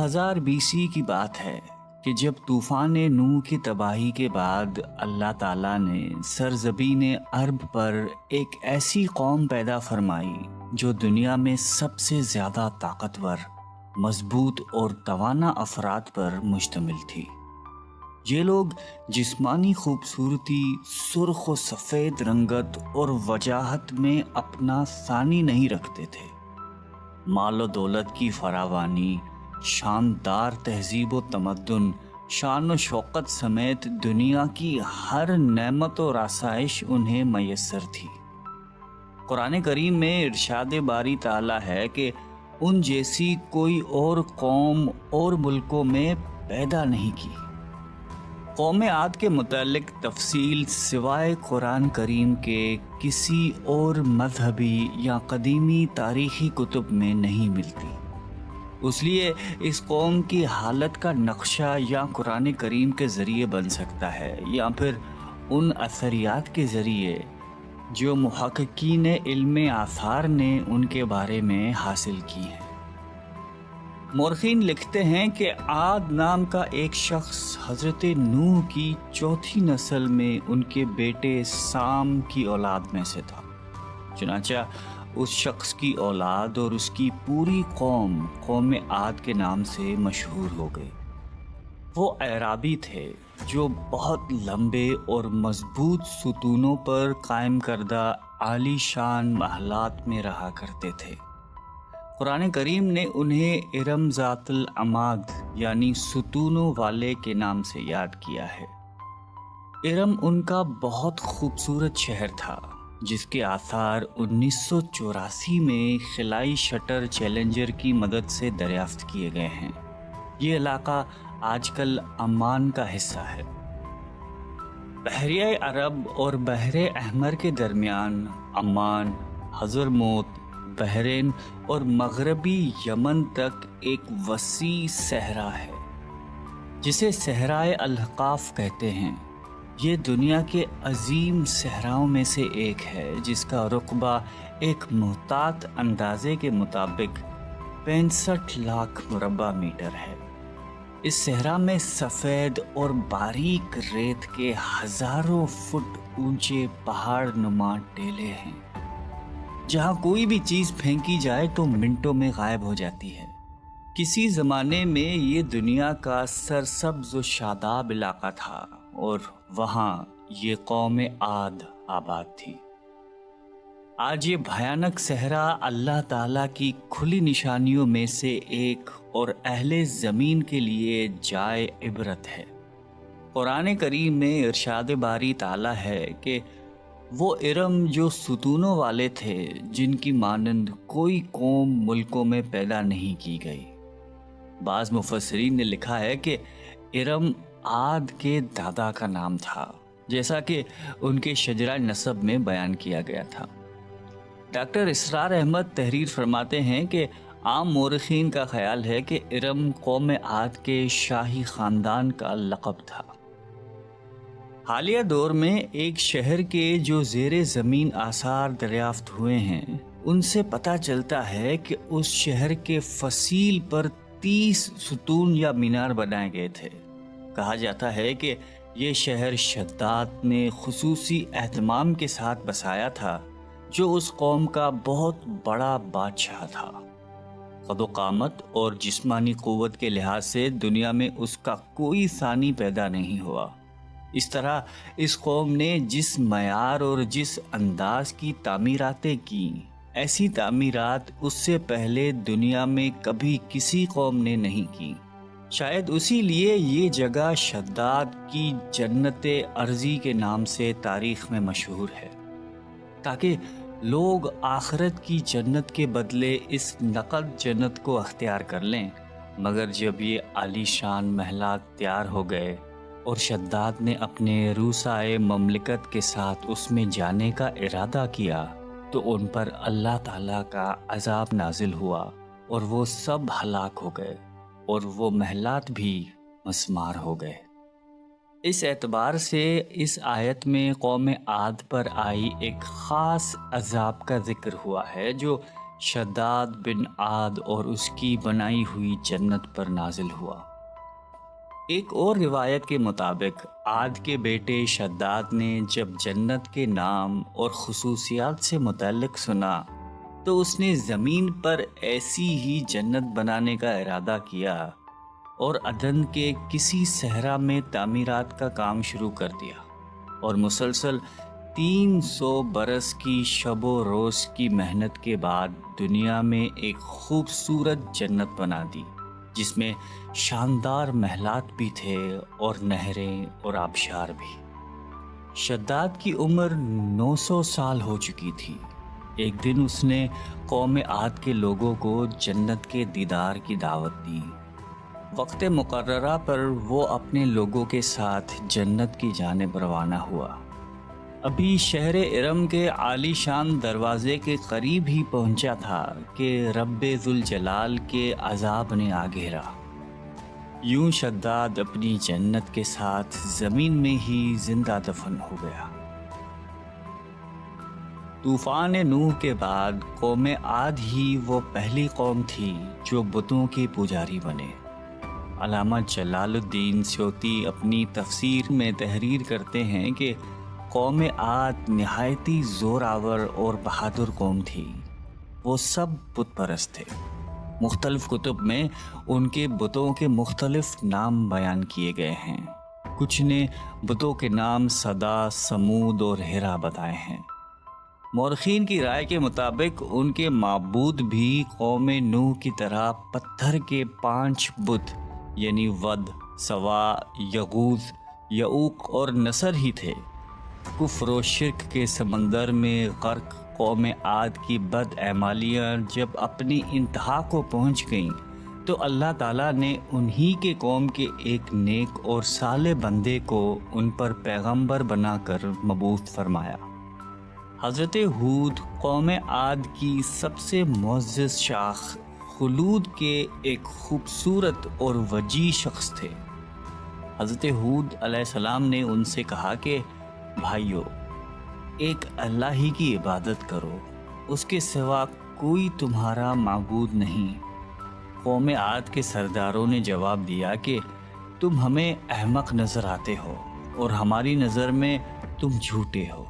6000 BC کی بات ہے کہ جب طوفان نوح کی تباہی کے بعد اللہ تعالیٰ نے سرزمین عرب پر ایک ایسی قوم پیدا فرمائی جو دنیا میں سب سے زیادہ طاقتور، مضبوط اور توانا افراد پر مشتمل تھی۔ یہ لوگ جسمانی خوبصورتی، سرخ و سفید رنگت اور وجاہت میں اپنا ثانی نہیں رکھتے تھے۔ مال و دولت کی فراوانی، شاندار تہذیب و تمدن، شان و شوکت سمیت دنیا کی ہر نعمت و آسائش انہیں میسر تھی۔ قرآن کریم میں ارشاد باری تعالیٰ ہے کہ ان جیسی کوئی اور قوم اور ملکوں میں پیدا نہیں کی۔ قوم عاد کے متعلق تفصیل سوائے قرآن کریم کے کسی اور مذہبی یا قدیمی تاریخی کتب میں نہیں ملتی۔ اس لیے اس قوم کی حالت کا نقشہ یا قرآن کریم کے ذریعے بن سکتا ہے یا پھر ان اثریات کے ذریعے جو محققین علم آثار نے ان کے بارے میں حاصل کی ہیں۔ مورخین لکھتے ہیں کہ عاد نام کا ایک شخص حضرت نوح کی چوتھی نسل میں ان کے بیٹے سام کی اولاد میں سے تھا۔ چنانچہ اس شخص کی اولاد اور اس کی پوری قوم عاد کے نام سے مشہور ہو گئی۔ وہ اعرابی تھے جو بہت لمبے اور مضبوط ستونوں پر قائم کردہ عالی شان محلات میں رہا کرتے تھے۔ قرآن کریم نے انہیں ارم ذات العماد یعنی ستونوں والے کے نام سے یاد کیا ہے۔ ارم ان کا بہت خوبصورت شہر تھا جس کے آثار 1984 میں خلائی شٹر چیلنجر کی مدد سے دریافت کیے گئے ہیں۔ یہ علاقہ آج کل عمان کا حصہ ہے۔ بحیرہ عرب اور بحر احمر کے درمیان عمان، حضرموت، بحرین اور مغربی یمن تک ایک وسیع صحرا ہے جسے صحرائے الاحقاف کہتے ہیں۔ یہ دنیا کے عظیم صحراؤں میں سے ایک ہے جس کا رقبہ ایک محتاط اندازے کے مطابق 65 لاکھ مربع میٹر ہے۔ اس صحرا میں سفید اور باریک ریت کے ہزاروں فٹ اونچے پہاڑ نما ٹیلے ہیں جہاں کوئی بھی چیز پھینکی جائے تو منٹوں میں غائب ہو جاتی ہے۔ کسی زمانے میں یہ دنیا کا سرسبز و شاداب علاقہ تھا اور وہاں یہ قوم عاد آباد تھی۔ آج یہ بھیانک صحرا اللہ تعالیٰ کی کھلی نشانیوں میں سے ایک اور اہل زمین کے لیے جائے عبرت ہے۔ قرآن کریم میں ارشاد باری تعالیٰ ہے کہ وہ ارم جو ستونوں والے تھے جن کی مانند کوئی قوم ملکوں میں پیدا نہیں کی گئی۔ بعض مفسرین نے لکھا ہے کہ ارم عاد کے دادا کا نام تھا جیسا کہ ان کے شجرہ نسب میں بیان کیا گیا تھا۔ ڈاکٹر اسرار احمد تحریر فرماتے ہیں کہ عام مورخین کا خیال ہے کہ ارم قوم عاد کے شاہی خاندان کا لقب تھا۔ حالیہ دور میں ایک شہر کے جو زیر زمین آثار دریافت ہوئے ہیں ان سے پتہ چلتا ہے کہ اس شہر کے فصیل پر 30 ستون یا مینار بنائے گئے تھے۔ کہا جاتا ہے کہ یہ شہر شداد نے خصوصی اہتمام کے ساتھ بسایا تھا جو اس قوم کا بہت بڑا بادشاہ تھا۔ قد و قامت اور جسمانی قوت کے لحاظ سے دنیا میں اس کا کوئی ثانی پیدا نہیں ہوا۔ اس طرح اس قوم نے جس معیار اور جس انداز کی تعمیراتیں کی، ایسی تعمیرات اس سے پہلے دنیا میں کبھی کسی قوم نے نہیں کی۔ شاید اسی لیے یہ جگہ شداد کی جنت ارضی کے نام سے تاریخ میں مشہور ہے، تاکہ لوگ آخرت کی جنت کے بدلے اس نقد جنت کو اختیار کر لیں۔ مگر جب یہ عالی شان محلات تیار ہو گئے اور شداد نے اپنے روسائے مملکت کے ساتھ اس میں جانے کا ارادہ کیا تو ان پر اللہ تعالیٰ کا عذاب نازل ہوا اور وہ سب ہلاک ہو گئے اور وہ محلات بھی مسمار ہو گئے۔ اس اعتبار سے اس آیت میں قوم عاد پر آئی ایک خاص عذاب کا ذکر ہوا ہے جو شداد بن عاد اور اس کی بنائی ہوئی جنت پر نازل ہوا۔ ایک اور روایت کے مطابق عاد کے بیٹے شداد نے جب جنت کے نام اور خصوصیات سے متعلق سنا تو اس نے زمین پر ایسی ہی جنت بنانے کا ارادہ کیا اور عدن کے کسی صحرا میں تعمیرات کا کام شروع کر دیا اور مسلسل 300 برس کی شب و روز کی محنت کے بعد دنیا میں ایک خوبصورت جنت بنا دی، جس میں شاندار محلات بھی تھے اور نہریں اور آبشار بھی۔ شداد کی عمر 900 سال ہو چکی تھی۔ ایک دن اس نے قوم عاد کے لوگوں کو جنت کے دیدار کی دعوت دی۔ وقت مقررہ پر وہ اپنے لوگوں کے ساتھ جنت کی جانب روانہ ہوا۔ ابھی شہر ارم کے عالی شان دروازے کے قریب ہی پہنچا تھا کہ رب ذوالجلال کے عذاب نے آ گھیرا۔ یوں شداد اپنی جنت کے ساتھ زمین میں ہی زندہ دفن ہو گیا۔ طوفان نوح کے بعد قوم عاد ہی وہ پہلی قوم تھی جو بتوں کے پجاری بنے۔ علامہ جلال الدین سیوطی اپنی تفسیر میں تحریر کرتے ہیں کہ قوم عاد نہایتی زور آور اور بہادر قوم تھی۔ وہ سب بت پرست تھے۔ مختلف کتب میں ان کے بتوں کے مختلف نام بیان کیے گئے ہیں۔ کچھ نے بتوں کے نام صدا، سمود اور ہرا بتائے ہیں۔ مورخین کی رائے کے مطابق ان کے معبود بھی قوم نوح کی طرح پتھر کے 5 بت یعنی ود، سوا، یغوث، یعوق اور نصر ہی تھے۔ کفر و شرک کے سمندر میں غرق قوم عاد کی بد اعمالیاں جب اپنی انتہا کو پہنچ گئیں تو اللہ تعالیٰ نے انہی کے قوم کے ایک نیک اور صالح بندے کو ان پر پیغمبر بنا کر مبعوث فرمایا۔ حضرت ہود قوم عاد کی سب سے معزز شاخ خلود کے ایک خوبصورت اور وجیح شخص تھے۔ حضرت ہود علیہ السلام نے ان سے کہا کہ بھائیو، ایک اللہ ہی کی عبادت کرو، اس کے سوا کوئی تمہارا معبود نہیں۔ قوم عاد کے سرداروں نے جواب دیا کہ تم ہمیں احمق نظر آتے ہو اور ہماری نظر میں تم جھوٹے ہو۔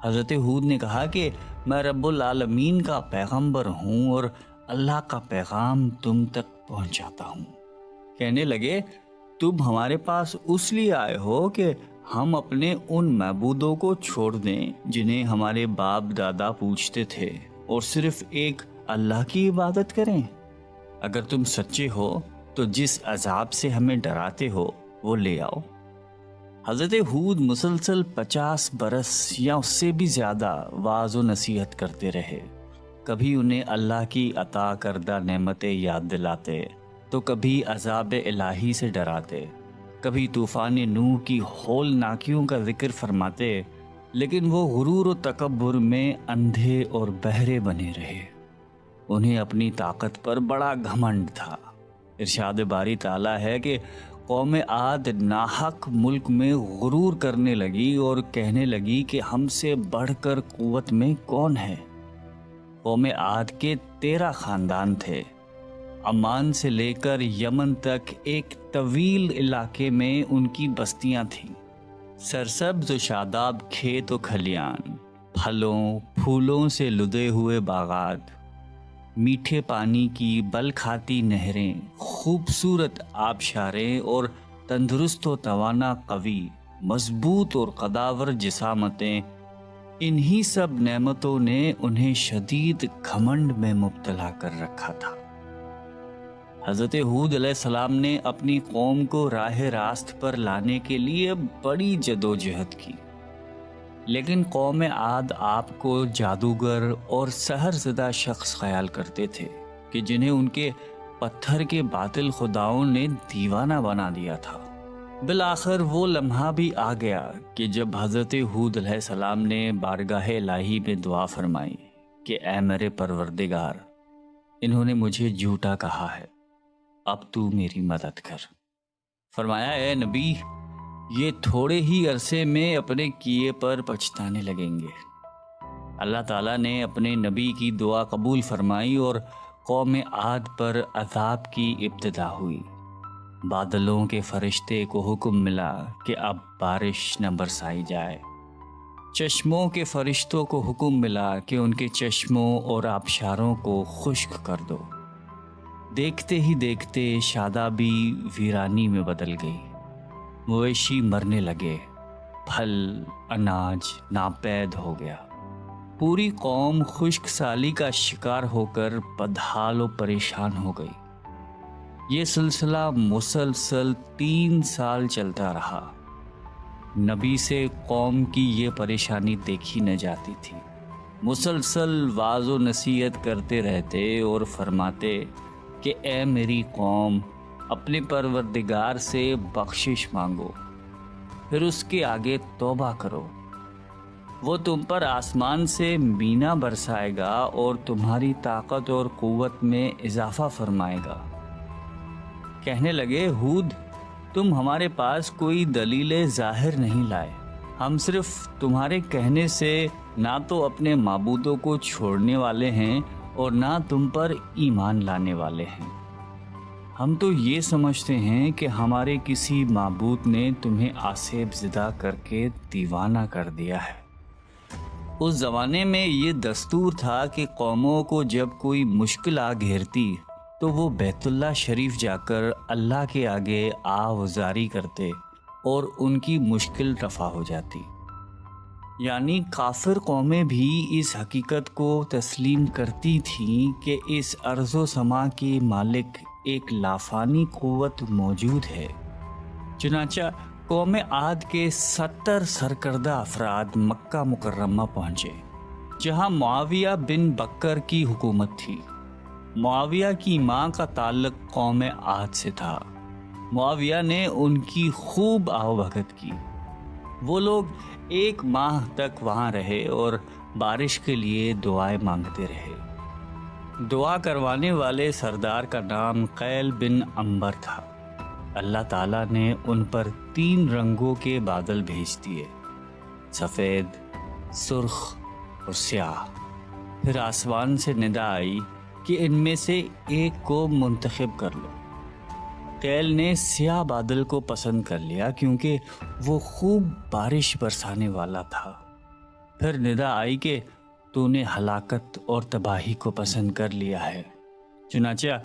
حضرت ہود نے کہا کہ میں رب العالمین کا پیغمبر ہوں اور اللہ کا پیغام تم تک پہنچاتا ہوں۔ کہنے لگے تم ہمارے پاس اس لیے آئے ہو کہ ہم اپنے ان معبودوں کو چھوڑ دیں جنہیں ہمارے باپ دادا پوجتے تھے اور صرف ایک اللہ کی عبادت کریں؟ اگر تم سچے ہو تو جس عذاب سے ہمیں ڈراتے ہو وہ لے آؤ۔ حضرت ہود مسلسل 50 برس یا اس سے بھی زیادہ واعظ و نصیحت کرتے رہے۔ کبھی انہیں اللہ کی عطا کردہ نعمتیں یاد دلاتے تو کبھی عذاب الہی سے ڈراتے، کبھی طوفان نوح کی ہولناکیوں کا ذکر فرماتے، لیکن وہ غرور و تکبر میں اندھے اور بہرے بنے رہے۔ انہیں اپنی طاقت پر بڑا گھمنڈ تھا۔ ارشاد باری تعالیٰ ہے کہ قوم عاد ناحق ملک میں غرور کرنے لگی اور کہنے لگی کہ ہم سے بڑھ کر قوت میں کون ہے۔ قوم عاد کے 13 خاندان تھے۔ عمان سے لے کر یمن تک ایک طویل علاقے میں ان کی بستیاں تھیں۔ سرسبز و شاداب کھیت و کھلیان، پھلوں پھولوں سے لدے ہوئے باغات، میٹھے پانی کی بل کھاتی نہریں، خوبصورت آبشاریں اور تندرست و توانا قوی، مضبوط اور قداور جسامتیں، انہی سب نعمتوں نے انہیں شدید گھمنڈ میں مبتلا کر رکھا تھا۔ حضرت ہود علیہ السلام نے اپنی قوم کو راہ راست پر لانے کے لیے بڑی جدوجہد کی، لیکن قوم عاد آپ کو جادوگر اور سحر زدہ شخص خیال کرتے تھے کہ جنہیں ان کے پتھر کے باطل خداؤں نے دیوانہ بنا دیا تھا۔ بالآخر وہ لمحہ بھی آ گیا کہ جب حضرت ہود علیہ السلام نے بارگاہ الہی میں دعا فرمائی کہ اے میرے پروردگار، انہوں نے مجھے جھوٹا کہا ہے، اب تو میری مدد کر۔ فرمایا اے نبی، یہ تھوڑے ہی عرصے میں اپنے کیے پر پچھتانے لگیں گے۔ اللہ تعالیٰ نے اپنے نبی کی دعا قبول فرمائی اور قوم عاد پر عذاب کی ابتدا ہوئی۔ بادلوں کے فرشتے کو حکم ملا کہ اب بارش نہ برسائی جائے۔ چشموں کے فرشتوں کو حکم ملا کہ ان کے چشموں اور آبشاروں کو خشک کر دو۔ دیکھتے ہی دیکھتے شادابی ویرانی میں بدل گئی۔ مویشی مرنے لگے، پھل اناج ناپید ہو گیا۔ پوری قوم خشک سالی کا شکار ہو کر بدحال و پریشان ہو گئی۔ یہ سلسلہ مسلسل 3 سال چلتا رہا۔ نبی سے قوم کی یہ پریشانی دیکھی نہ جاتی تھی۔ مسلسل واعظ و نصیحت کرتے رہتے اور فرماتے کہ اے میری قوم، اپنے پروردگار سے بخشش مانگو، پھر اس کے آگے توبہ کرو، وہ تم پر آسمان سے مینا برسائے گا اور تمہاری طاقت اور قوت میں اضافہ فرمائے گا۔ کہنے لگے، ہود، تم ہمارے پاس کوئی دلیل ظاہر نہیں لائے، ہم صرف تمہارے کہنے سے نہ تو اپنے معبودوں کو چھوڑنے والے ہیں اور نہ تم پر ایمان لانے والے ہیں۔ ہم تو یہ سمجھتے ہیں کہ ہمارے کسی معبود نے تمہیں آسیب زدہ کر کے دیوانہ کر دیا ہے۔ اس زمانے میں یہ دستور تھا کہ قوموں کو جب کوئی مشکل آ گھیرتی تو وہ بیت اللہ شریف جا کر اللہ کے آگے آوازاری کرتے اور ان کی مشکل رفع ہو جاتی۔ یعنی کافر قومیں بھی اس حقیقت کو تسلیم کرتی تھیں کہ اس ارض و سما کے مالک ایک لافانی قوت موجود ہے۔ چنانچہ قوم عاد کے 70 سرکردہ افراد مکہ مکرمہ پہنچے، جہاں معاویہ بن بکر کی حکومت تھی۔ معاویہ کی ماں کا تعلق قوم عاد سے تھا۔ معاویہ نے ان کی خوب آؤ بھگت کی۔ وہ لوگ 1 ماہ تک وہاں رہے اور بارش کے لیے دعائیں مانگتے رہے۔ دعا کروانے والے سردار کا نام قیل بن عنبر تھا۔ اللہ تعالیٰ نے ان پر 3 رنگوں کے بادل بھیج دیے، سفید، سرخ اور سیاہ۔ پھر آسمان سے ندا آئی کہ ان میں سے ایک کو منتخب کر لو۔ قیل نے سیاہ بادل کو پسند کر لیا کیونکہ وہ خوب بارش برسانے والا تھا۔ پھر ندا آئی کہ تو نے ہلاکت اور تباہی کو پسند کر لیا ہے۔ چنانچہ